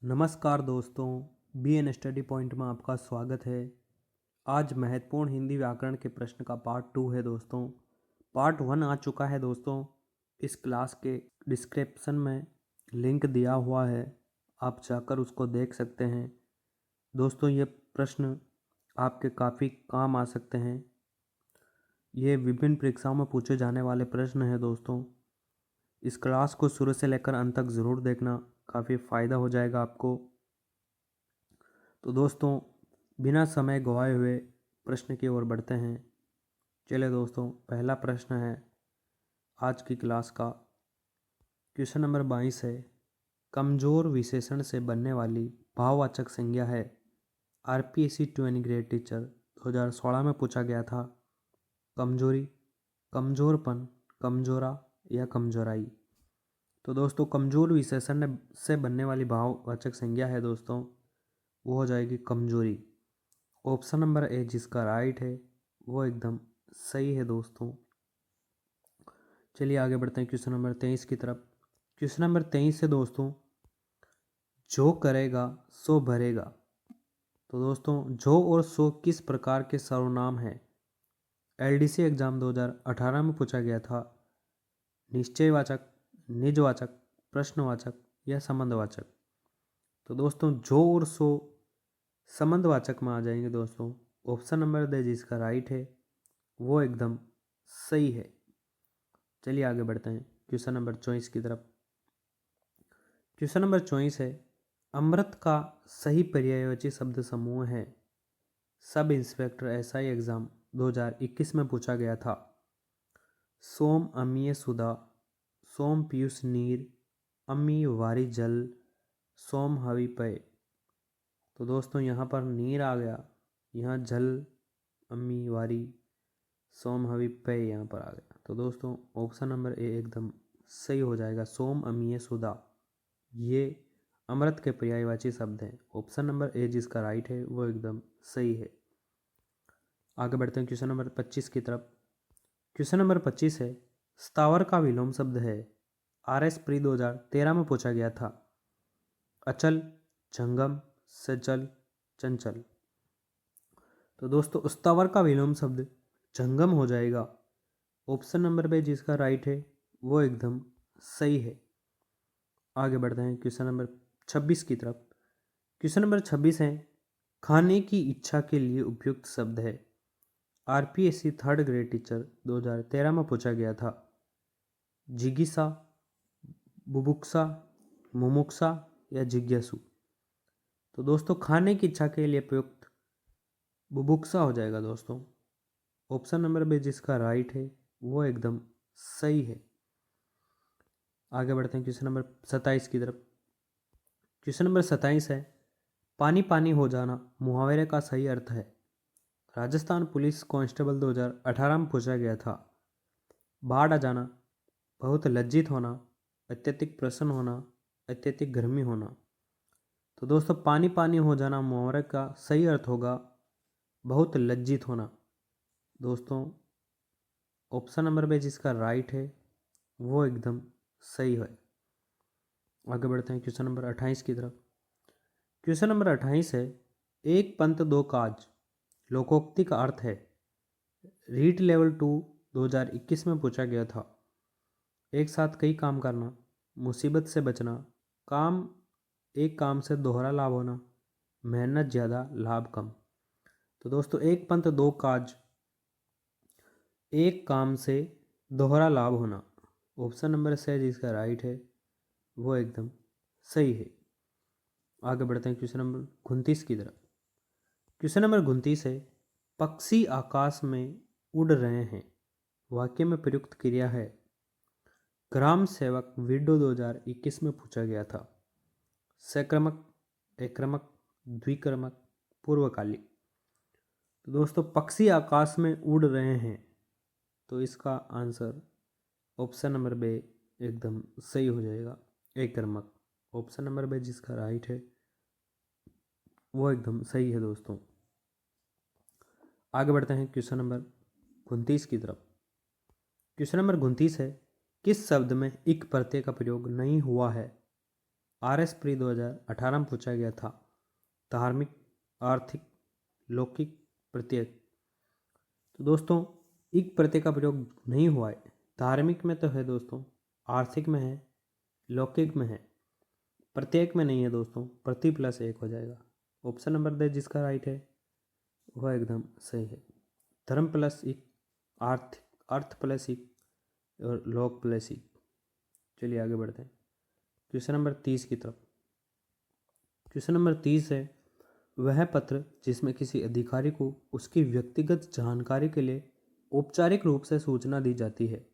नमस्कार दोस्तों, BN study point में आपका स्वागत है। आज महत्वपूर्ण हिंदी व्याकरण के प्रश्न का पार्ट 2 है दोस्तों। पार्ट 1 आ चुका है दोस्तों। इस क्लास के डिस्क्रिप्शन में लिंक दिया हुआ है, आप जाकर उसको देख सकते हैं। दोस्तों ये प्रश्न आपके काफ़ी काम आ सकते हैं। ये विभिन्न परीक्षाओं में पूछे जाने वाले प्रश्न हैं दोस्तों। इस क्लास को शुरू से लेकर अंत तक ज़रूर देखना, काफ़ी फ़ायदा हो जाएगा आपको। तो दोस्तों बिना समय गवाए हुए प्रश्न की ओर बढ़ते हैं। चलिए दोस्तों, पहला प्रश्न है आज की क्लास का। क्वेश्चन नंबर 22 है, कमजोर विशेषण से बनने वाली भाववाचक संज्ञा है। RPSC 20 ग्रेड टीचर 2016 में पूछा गया था। कमजोरी, कमजोरपन, कमजोरा या कमजोराई। तो दोस्तों कमजोर विशेषण से बनने वाली भाववाचक संज्ञा है दोस्तों, वो हो जाएगी कमजोरी। ऑप्शन नंबर ए जिसका राइट है वो एकदम सही है दोस्तों। चलिए आगे बढ़ते हैं क्वेश्चन नंबर 23 की तरफ। क्वेश्चन नंबर 23 है दोस्तों, जो करेगा सो भरेगा। तो दोस्तों जो और सो किस प्रकार के सर्वनाम हैं? LDC एग्जाम 2018 में पूछा गया था। निश्चयवाचक, निजवाचक, प्रश्नवाचक या संबंधवाचक। तो दोस्तों जो और सो संबंधवाचक में आ जाएंगे दोस्तों। ऑप्शन नंबर दे जिसका राइट है वो एकदम सही है। चलिए आगे बढ़ते हैं क्वेश्चन नंबर 24 की तरफ। क्वेश्चन नंबर 24 है, अमृत का सही पर्यायवाची शब्द समूह है। सब इंस्पेक्टर SI एग्जाम 2021 में पूछा गया था। सोम अमीय सुधा, सोम पीयूष नीर, अमी वारी जल, सोम हवि पय। तो दोस्तों यहाँ पर नीर आ गया, यहाँ जल, अमी वारी, सोम हवि पय यहाँ पर आ गया। तो दोस्तों ऑप्शन नंबर ए एकदम सही हो जाएगा। सोम अमीय सुधा ये अमृत के पर्यायवाची शब्द हैं। ऑप्शन नंबर ए जिसका राइट है वो एकदम सही है। आगे बढ़ते हैं क्वेश्चन नंबर 25 की तरफ। क्वेश्चन नंबर 25 है, स्थावर का विलोम शब्द है। RS प्री 2013 में पूछा गया था। अचल, जंगम, सचल, चंचल। तो दोस्तों स्थावर का विलोम शब्द जंगम हो जाएगा। ऑप्शन नंबर बे जिसका राइट है वो एकदम सही है। आगे बढ़ते हैं क्वेश्चन नंबर 26 की तरफ। क्वेश्चन नंबर 26 है, खाने की इच्छा के लिए उपयुक्त शब्द है। RPSC 3rd ग्रेड टीचर 2013 में पूछा गया था। जिज्ञासा, बुभुक्षा, मुमुक्षा या जिज्ञासु। तो दोस्तों खाने की इच्छा के लिए उपयुक्त बुभुक्षा हो जाएगा दोस्तों। ऑप्शन नंबर बे जिसका राइट है वो एकदम सही है। आगे बढ़ते हैं क्वेश्चन नंबर 27 की तरफ। क्वेश्चन नंबर 27 है, पानी पानी हो जाना मुहावरे का सही अर्थ है। राजस्थान पुलिस कांस्टेबल 2018 में पूछा गया था। बाढ़ आ जाना, बहुत लज्जित होना, अत्यधिक प्रसन्न होना, अत्यधिक गर्मी होना। तो दोस्तों पानी पानी हो जाना मुहावरे का सही अर्थ होगा बहुत लज्जित होना। दोस्तों ऑप्शन नंबर पे जिसका राइट है वो एकदम सही है। आगे बढ़ते हैं क्वेश्चन नंबर 28 की तरफ। क्वेश्चन नंबर 28 है, एक पंथ दो काज लोकोक्ति का अर्थ है। रीट लेवल 2 2021 में पूछा गया था। एक साथ कई काम करना, मुसीबत से बचना, काम एक काम से दोहरा लाभ होना, मेहनत ज़्यादा लाभ कम। तो दोस्तों एक पंथ दो काज, एक काम से दोहरा लाभ होना। ऑप्शन नंबर से जिसका राइट है वो एकदम सही है। आगे बढ़ते हैं क्वेश्चन नंबर 29 की तरफ। क्वेश्चन नंबर 29 है, पक्षी आकाश में उड़ रहे हैं। वाक्य में प्रयुक्त क्रिया है। ग्राम सेवक विडो 2021 में पूछा गया था। सक्रमक, एक्रमक, द्विक्रमक, पूर्वकालिक। तो दोस्तों पक्षी आकाश में उड़ रहे हैं, तो इसका आंसर ऑप्शन नंबर बे एकदम सही हो जाएगा, एक्रमक। ऑप्शन नंबर बे जिसका राइट है वो एकदम सही है दोस्तों। आगे बढ़ते हैं क्वेश्चन नंबर 29 की तरफ। क्वेश्चन नंबर 29 है, किस शब्द में इक प्रत्यय का प्रयोग नहीं हुआ है? RS प्री 2018 में पूछा गया था। धार्मिक, आर्थिक, लौकिक, प्रत्यय। तो दोस्तों इक प्रत्यय का प्रयोग नहीं हुआ है। धार्मिक में तो है दोस्तों, आर्थिक में है, लौकिक में है, प्रत्येक में नहीं है दोस्तों। प्रति प्लस एक हो जाएगा। ऑप्शन नंबर दे जिसका राइट है वह एकदम सही है। धर्म प्लस इक, अर्थ प्लस इक और लोक प्लस इक। चलिए आगे बढ़ते हैं क्वेश्चन नंबर 30 की तरफ। क्वेश्चन नंबर 30 है, वह पत्र जिसमें किसी अधिकारी को उसकी व्यक्तिगत जानकारी के लिए औपचारिक रूप से सूचना दी जाती है।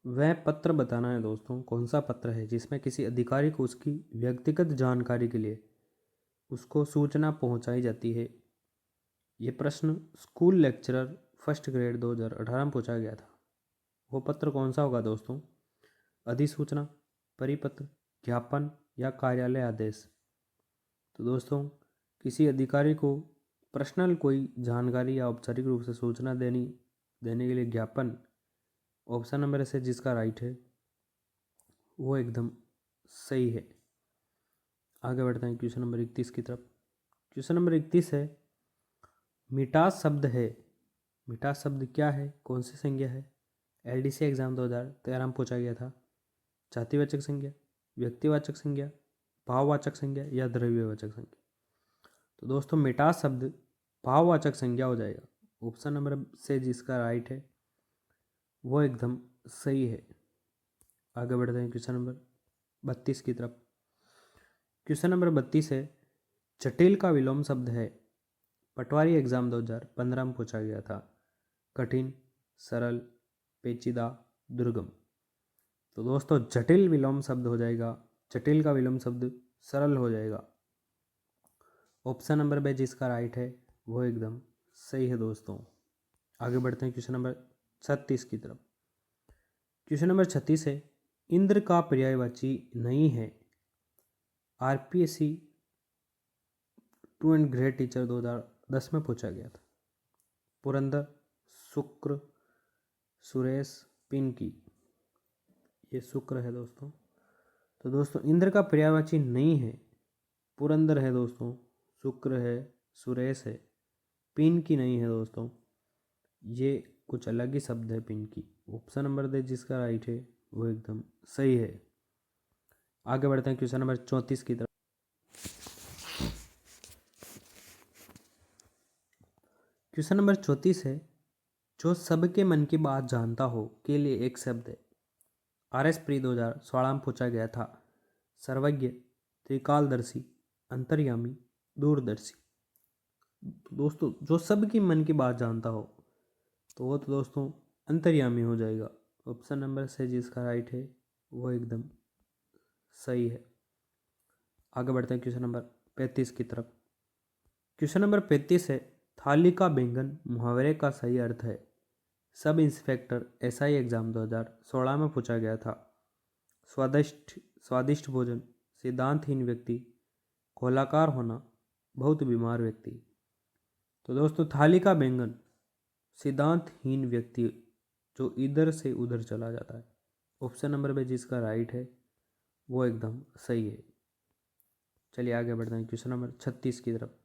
वह पत्र बताना है दोस्तों, कौन सा पत्र है जिसमें किसी अधिकारी को उसकी व्यक्तिगत जानकारी के लिए उसको सूचना पहुंचाई जाती है। ये प्रश्न स्कूल लेक्चरर फर्स्ट ग्रेड 2018 में पूछा गया था। वो पत्र कौन सा होगा दोस्तों? अधिसूचना, परिपत्र, ज्ञापन या कार्यालय आदेश। तो दोस्तों किसी अधिकारी को पर्सनल कोई जानकारी या औपचारिक रूप से सूचना देने के लिए ज्ञापन। ऑप्शन नंबर से जिसका राइट है वो एकदम सही है। आगे बढ़ते हैं क्वेश्चन नंबर 31 की तरफ। क्वेश्चन नंबर 31 है, मिठास शब्द है। मिठास शब्द क्या है, कौन सी संज्ञा है? LDC एग्जाम 2013 में पूछा गया था। जातिवाचक संज्ञा, व्यक्तिवाचक संज्ञा, भाववाचक संज्ञा या द्रव्यवाचक संज्ञा। तो दोस्तों मिठास शब्द भाववाचक संज्ञा हो जाएगा। ऑप्शन नंबर से जिसका राइट है वो एकदम सही है। आगे बढ़ते हैं क्वेश्चन नंबर 32 की तरफ। क्वेश्चन नंबर 32 है, जटिल का विलोम शब्द है। पटवारी एग्जाम 2015 में पूछा गया था। कठिन, सरल, पेचीदा, दुर्गम। तो दोस्तों जटिल विलोम शब्द हो जाएगा, जटिल का विलोम शब्द सरल हो जाएगा। ऑप्शन नंबर बे जिसका राइट है वो एकदम सही है दोस्तों। आगे बढ़ते हैं क्वेश्चन नंबर 36 की तरफ। क्वेश्चन नंबर 36 है, इंद्र का पर्यायवाची नहीं है। RPSC 2 एंड ग्रेड टीचर 2010 में पूछा गया था। पुरंदर, शुक्र, सुरेश, पिंकी। ये शुक्र है दोस्तों। तो दोस्तों इंद्र का पर्यायवाची नहीं है। पुरंदर है दोस्तों, शुक्र है, सुरेश है, पिंकी नहीं है दोस्तों। ये कुछ अलग ही शब्द है पिंकी। ऑप्शन नंबर दे जिसका राइट है वो एकदम सही है। आगे बढ़ते हैं क्वेश्चन नंबर 34 की तरफ। क्वेश्चन नंबर 34 है, जो सबके मन की बात जानता हो के लिए एक शब्द है। RS प्री 2016 में पूछा गया था। सर्वज्ञ, त्रिकालदर्शी, अंतर्यामी, दूरदर्शी। तो दोस्तों जो सबकी मन की बात जानता हो तो वो तो दोस्तों अंतर्यामी हो जाएगा। ऑप्शन नंबर से जिसका राइट है वो एकदम सही है। आगे बढ़ते हैं क्वेश्चन नंबर 35 की तरफ। क्वेश्चन नंबर 35 है, थाली का बैंगन मुहावरे का सही अर्थ है। सब इंस्पेक्टर SI एग्जाम 2016 में पूछा गया था। स्वादिष्ट भोजन, सिद्धांतहीन व्यक्ति, गोलाकार होना, बहुत बीमार व्यक्ति। तो दोस्तों थाली का बैंगन सिद्धांतहीन व्यक्ति जो इधर से उधर चला जाता है। ऑप्शन नंबर पे जिसका राइट है वो एकदम सही है। चलिए आगे बढ़ते हैं क्वेश्चन नंबर 36 की तरफ।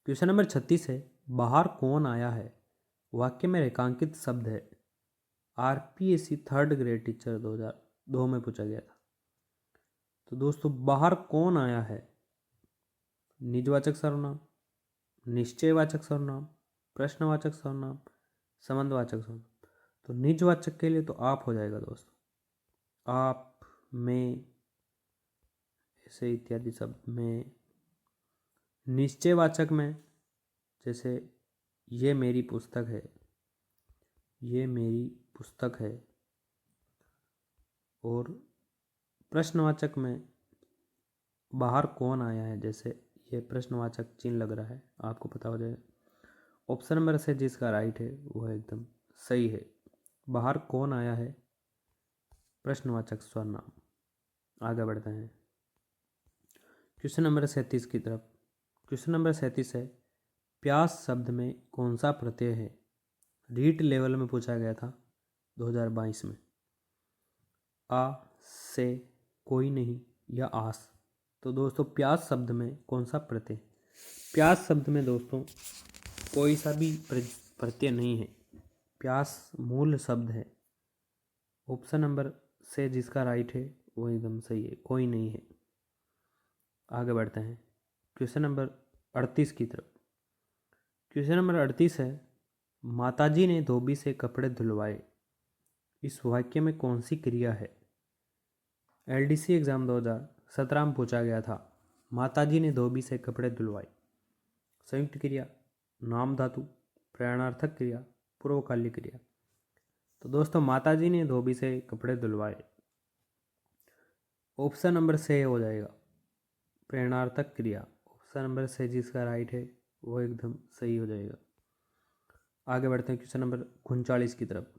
क्वेश्चन नंबर 36 है, बाहर कौन आया है। वाक्य में रेखांकित शब्द है। RPSC 3rd ग्रेड टीचर 2002 में पूछा गया था। तो दोस्तों बाहर कौन आया है? निजवाचक सर्वनाम, निश्चयवाचक सर्वनाम, प्रश्नवाचक सर्वनाम, संबंधवाचक सर्वनाम। तो निजवाचक के लिए तो आप हो जाएगा दोस्तों। आप, मैं, ऐसे इत्यादि शब्द में। निश्चयवाचक में जैसे ये मेरी पुस्तक है, ये मेरी पुस्तक है। और प्रश्नवाचक में बाहर कौन आया है, जैसे ये प्रश्नवाचक चिन्ह लग रहा है, आपको पता हो जाएगा। ऑप्शन नंबर से जिसका राइट है वो एकदम सही है। बाहर कौन आया है, प्रश्नवाचक सर्वनाम। आगे बढ़ते हैं क्वेश्चन नंबर 37 की तरफ। क्वेश्चन नंबर 37 है, प्यास शब्द में कौन सा प्रत्यय है। रीट लेवल में पूछा गया था 2022 में। आ, से, कोई नहीं, या आस। तो दोस्तों प्यास शब्द में कौन सा प्रत्यय? प्यास शब्द में दोस्तों कोई सा भी प्रत्यय नहीं है। प्यास मूल शब्द है। ऑप्शन नंबर से जिसका राइट है वो एकदम सही है, कोई नहीं है। आगे बढ़ते हैं क्वेश्चन नंबर 38 की तरफ। क्वेश्चन नंबर 38 है, माताजी ने धोबी से कपड़े धुलवाए। इस वाक्य में कौन सी क्रिया है? एलडीसी एग्जाम 2017 में पूछा गया था। माताजी ने धोबी से कपड़े धुलवाए। संयुक्त क्रिया, नाम धातु, प्रयाणार्थक क्रिया, पूर्वकालिक क्रिया। तो दोस्तों माताजी ने धोबी से कपड़े धुलवाए। ऑप्शन नंबर से हो जाएगा प्रेरणार्थक क्रिया। ऑप्शन नंबर से जिसका राइट है वो एकदम सही हो जाएगा। आगे बढ़ते हैं क्वेश्चन नंबर 39 की तरफ।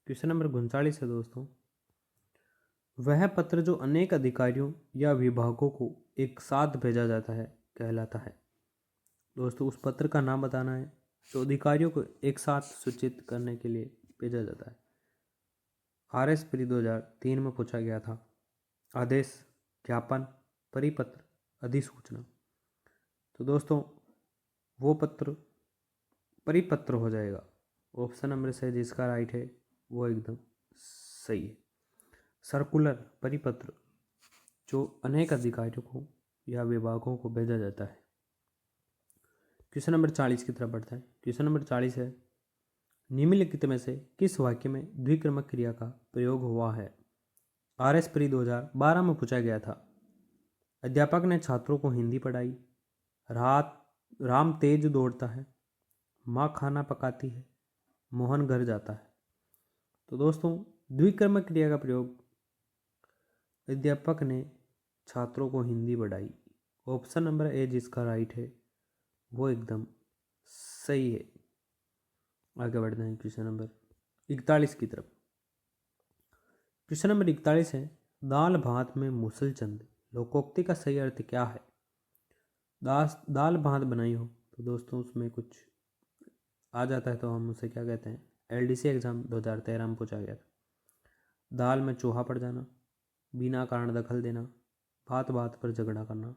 क्वेश्चन नंबर 39 है दोस्तों, वह पत्र जो अनेक अधिकारियों या विभागों को एक साथ भेजा जाता है कहलाता है। दोस्तों उस पत्र का नाम बताना है जो अधिकारियों को एक साथ सूचित करने के लिए भेजा जाता है। RS प्री 2003 में पूछा गया था। आदेश, ज्ञापन, परिपत्र, अधिसूचना। तो दोस्तों वो पत्र परिपत्र हो जाएगा। ऑप्शन नंबर से जिसका राइट है वो एकदम सही है। सर्कुलर, परिपत्र जो अनेक अधिकारियों को या विभागों को भेजा जाता है। क्वेश्चन नंबर 40 की तरफ बढ़ता है। क्वेश्चन नंबर 40 है, निम्नलिखित में से किस वाक्य में द्विक्रमक क्रिया का प्रयोग हुआ है? RS प्री 2012 में पूछा गया था। अध्यापक ने छात्रों को हिंदी पढ़ाई। राम तेज दौड़ता है। माँ खाना पकाती है। मोहन घर जाता है। तो दोस्तों द्विक्रमक क्रिया का प्रयोग, अध्यापक ने छात्रों को हिंदी पढ़ाई। ऑप्शन नंबर ए जिसका राइट है वो एकदम सही है। आगे बढ़ते हैं क्वेश्चन नंबर 41 की तरफ। क्वेश्चन नंबर 41 है, दाल भात में मुसलचंद लोकोक्ति का सही अर्थ क्या है? दाल भात बनाई हो तो दोस्तों उसमें कुछ आ जाता है तो हम उसे क्या कहते हैं? LDC एग्जाम 2013 में पूछा गया था। दाल में चूहा पड़ जाना, बिना कारण दखल देना, बात बात पर झगड़ा करना,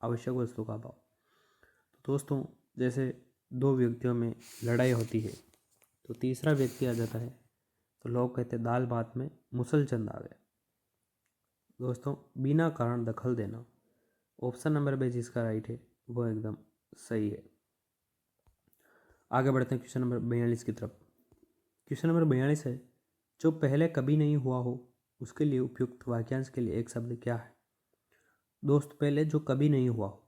आवश्यक वस्तु का अभाव। तो दोस्तों जैसे दो व्यक्तियों में लड़ाई होती है तो तीसरा व्यक्ति आ जाता है तो लोग कहते हैं दाल भात में मुसलचंद आ गया। दोस्तों बिना कारण दखल देना, ऑप्शन नंबर बे जिसका राइट है वो एकदम सही है। आगे बढ़ते हैं क्वेश्चन नंबर 42 की तरफ। क्वेश्चन नंबर 42 है, जो पहले कभी नहीं हुआ हो उसके लिए उपयुक्त वाक्यांश के लिए एक शब्द क्या है? दोस्त पहले जो कभी नहीं हुआ हो,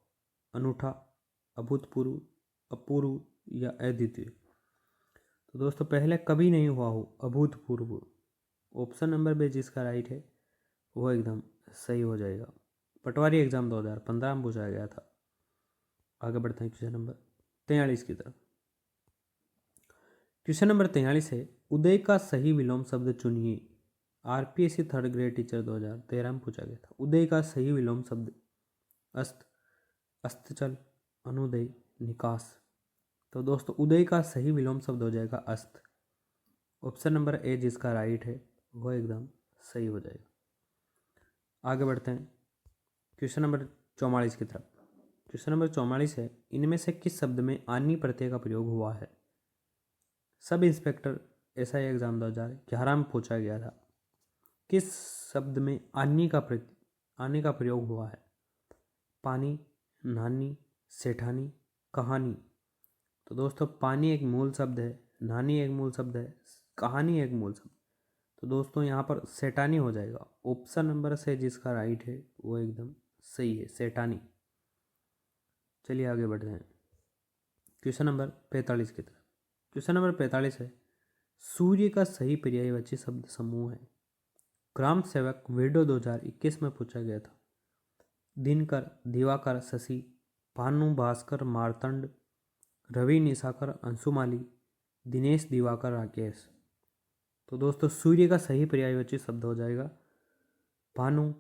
अनूठा, अभूतपूर्व, अपूर्व या अद्वितीय। तो दोस्तों पहले कभी नहीं हुआ हो, अभूतपूर्व। ऑप्शन नंबर बे जिसका राइट है वो एकदम सही हो जाएगा। पटवारी एग्जाम 2015 में पूछा गया था। आगे बढ़ते हैं क्वेश्चन नंबर 43 की तरफ। क्वेश्चन नंबर 43 है, उदय का सही विलोम शब्द चुनिए। RPSC थर्ड ग्रेड टीचर 2013 में पूछा गया था। उदय का सही विलोम शब्द अस्त, अस्ताचल, अनुदय, निकास। तो दोस्तों उदय का सही विलोम शब्द हो जाएगा अस्त। ऑप्शन नंबर ए जिसका राइट है वो एकदम सही हो जाएगा। आगे बढ़ते हैं क्वेश्चन नंबर 44 की तरफ। क्वेश्चन नंबर 44 है, इनमें से किस शब्द में आनी प्रत्यय का प्रयोग हुआ है? सब इंस्पेक्टर SI एग्जाम 2011 में पूछा गया था। किस शब्द में आनी का प्रयोग हुआ है? पानी, नानी, सेठानी, कहानी। तो दोस्तों पानी एक मूल शब्द है, नानी एक मूल शब्द है, कहानी एक मूल शब्द। तो दोस्तों यहाँ पर सेठानी हो जाएगा। ऑप्शन नंबर से जिसका राइट है वो एकदम सही है, सेठानी। चलिए आगे बढ़ते हैं क्वेश्चन नंबर 45 की तरफ। क्वेश्चन नंबर 45 है, सूर्य का सही पर्यायवाची शब्द समूह है। ग्राम सेवक वीडियो 2021 में पूछा गया था। दिनकर, दिवाकर, शशि, भानु, भास्कर, मार्तंड, रवि, निशाकर, अंशुमाली, दिनेश, दिवाकर, राकेश। तो दोस्तों सूर्य का सही पर्यायवाची शब्द हो जाएगा भानु,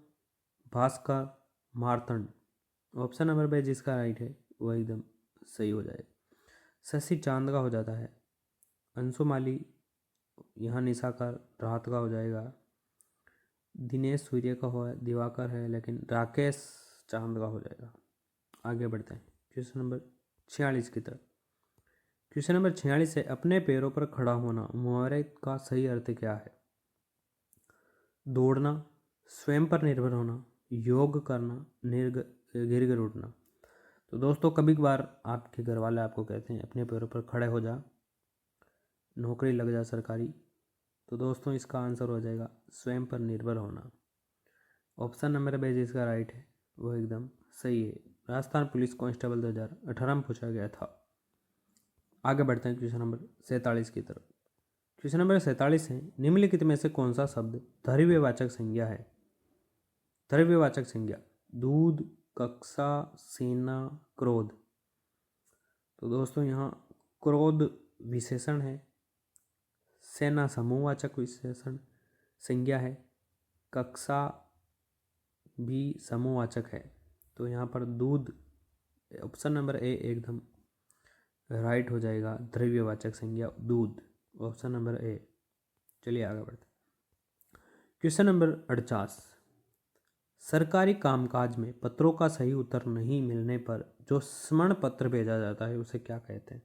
भास्कर, मार्तंड। ऑप्शन नंबर बे जिसका राइट है वो एकदम सही हो जाएगा। शशि चांद का हो जाता है। अंशुमाली यहाँ निशाकर रात का हो जाएगा। दिनेश सूर्य का हो दिवाकर है, लेकिन राकेश चांद का हो जाएगा। आगे बढ़ते हैं क्वेश्चन नंबर 46 की तरफ। क्वेश्चन नंबर 46 है, अपने पैरों पर खड़ा होना मुहावरे का सही अर्थ क्या है? दौड़ना, स्वयं पर निर्भर होना, योग करना, गिर गिर उठना। तो दोस्तों कभी कभार आपके घर वाले आपको कहते हैं अपने पैरों पर खड़े हो जा, नौकरी लग जा सरकारी। तो दोस्तों इसका आंसर हो जाएगा स्वयं पर निर्भर होना। ऑप्शन नंबर बी जिसका राइट है वो एकदम सही है। राजस्थान पुलिस कांस्टेबल 2018 में पूछा गया था। आगे बढ़ते हैं क्वेश्चन नंबर 47 की तरफ। क्वेश्चन नंबर 47 है, निम्नलिखित में से कौन सा शब्द द्रव्यवाचक संज्ञा है? द्रव्यवाचक संज्ञा, दूध, कक्षा, सेना, क्रोध। तो दोस्तों यहाँ क्रोध विशेषण है, सेना समूहवाचक विशेषण संज्ञा है, कक्षा भी समूहवाचक है। तो यहाँ पर दूध, ऑप्शन नंबर ए एकदम राइट हो जाएगा, द्रव्यवाचक संज्ञा दूध, ऑप्शन नंबर ए। चलिए आगे बढ़ते। क्वेश्चन नंबर 48, सरकारी कामकाज में पत्रों का सही उत्तर नहीं मिलने पर जो स्मरण पत्र भेजा जाता है उसे क्या कहते हैं?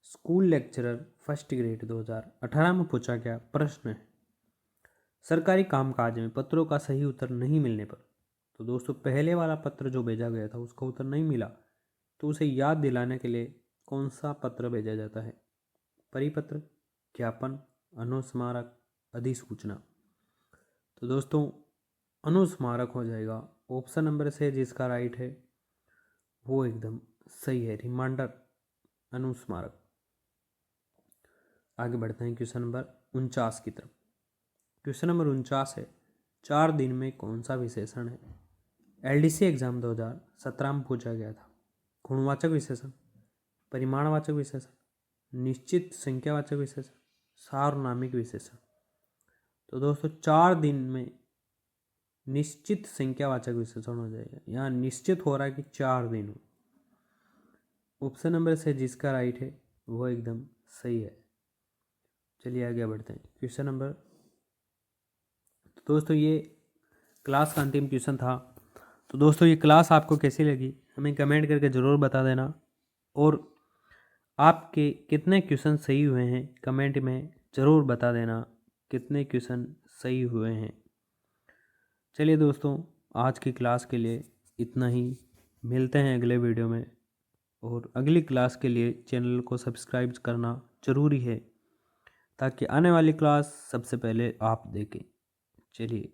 स्कूल लेक्चरर फर्स्ट ग्रेड 2018 में पूछा गया प्रश्न है। सरकारी कामकाज में पत्रों का सही उत्तर नहीं मिलने पर, तो दोस्तों पहले वाला पत्र जो भेजा गया था उसका उत्तर नहीं मिला, तो उसे याद दिलाने के लिए कौन सा पत्र भेजा जाता है? परिपत्र, ज्ञापन, अनुस्मारक, अधिसूचना। तो दोस्तों अनुस्मारक हो जाएगा, ऑप्शन नंबर से जिसका राइट है वो एकदम सही है, रिमाइंडर, अनुस्मारक। आगे बढ़ते हैं क्वेश्चन नंबर 49 की तरफ। क्वेश्चन नंबर 49 है, 4 दिन में कौन सा विशेषण है? एलडीसी एग्जाम 2017 में पूछा गया था। गुणवाचक विशेषण, परिमाणवाचक विशेषण, निश्चित संख्यावाचक विशेषण, सार्वनामिक विशेषण। तो दोस्तों 4 दिन में निश्चित संख्यावाचक विशेषण हो जाएगा। यहाँ निश्चित हो रहा है कि 4 दिन हो। ऑप्शन नंबर से जिसका राइट है वो एकदम सही है। चलिए आगे बढ़ते हैं क्वेश्चन नंबर। तो दोस्तों ये क्लास का अंतिम क्वेश्चन था। तो दोस्तों ये क्लास आपको कैसी लगी हमें कमेंट करके ज़रूर बता देना, और आपके कितने क्वेश्चन सही हुए हैं कमेंट में ज़रूर बता देना, कितने क्वेश्चन सही हुए हैं। चलिए दोस्तों आज की क्लास के लिए इतना ही, मिलते हैं अगले वीडियो में, और अगली क्लास के लिए चैनल को सब्सक्राइब करना ज़रूरी है ताकि आने वाली क्लास सबसे पहले आप देखें। चलिए।